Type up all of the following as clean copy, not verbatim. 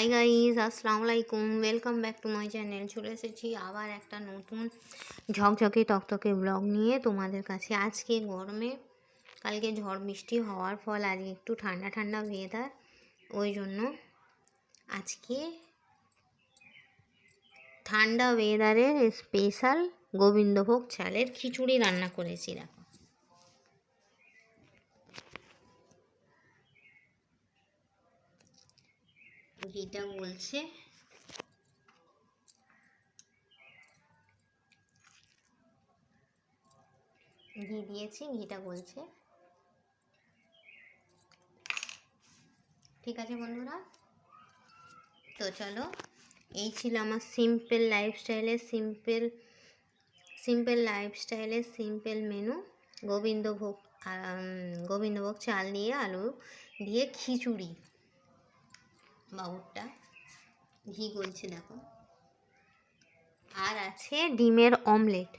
Hi guys, আসসালামু আলাইকুম। Welcome back to my channel. চলে এসেছি আবার একটা নতুন ঝকঝকে তকতকে ব্লগ নিয়ে তোমাদের কাছে। আজকে গরমে, কালকে ঝড় বৃষ্টি হওয়ার ফল আজকে একটু ঠান্ডা ঠান্ডা ওয়েদার, ওই জন্য আজকে ঠান্ডা ওয়েদারের স্পেশাল গোবিন্দভোগ চালের খিচুড়ি রান্না করেছি। দেখো, ঘিটা বলছে, ঘি দিয়েছি, ঘিটা বলছে। ঠিক আছে বন্ধুরা, তো চলো, এই ছিল আমার সিম্পল লাইফস্টাইলের সিম্পল মেনু। গোবিন্দভোগ চাল দিয়ে আলু দিয়ে খিচুড়ি। বাবুরটা ঘি গলছে দেখো। আর আছে ডিমের অমলেট,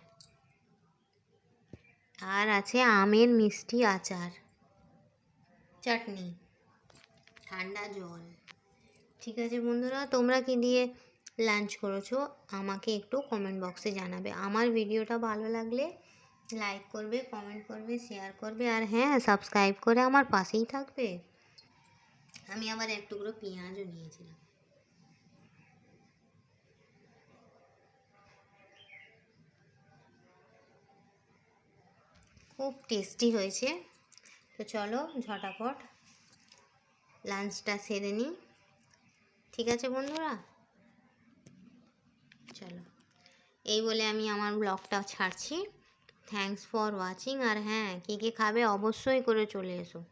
আর আছে আমের মিষ্টি আচার, চাটনি, ঠান্ডা জল। ঠিক আছে বন্ধুরা, তোমরা কি দিয়ে লাঞ্চ করেছো আমাকে একটু কমেন্ট বক্সে জানাবে। আমার ভিডিওটা ভালো লাগলে লাইক করবে, কমেন্ট করবে, শেয়ার করবে, আর হ্যাঁ, সাবস্ক্রাইব করে আমার পাশেই থাকবে। আমি আবার এক টুকরো পেঁয়াজও নিয়েছিলাম। খুব টেস্টি হয়েছে। তো চলো ঝটাপট লাঞ্চটা সেরে নিই। ঠিক আছে বন্ধুরা, চলো, এই বলে আমি আমার ব্লগটা ছাড়ছি। Thanks for watching. আর হ্যাঁ, কে কে খাবে অবশ্যই করে চলে এসো।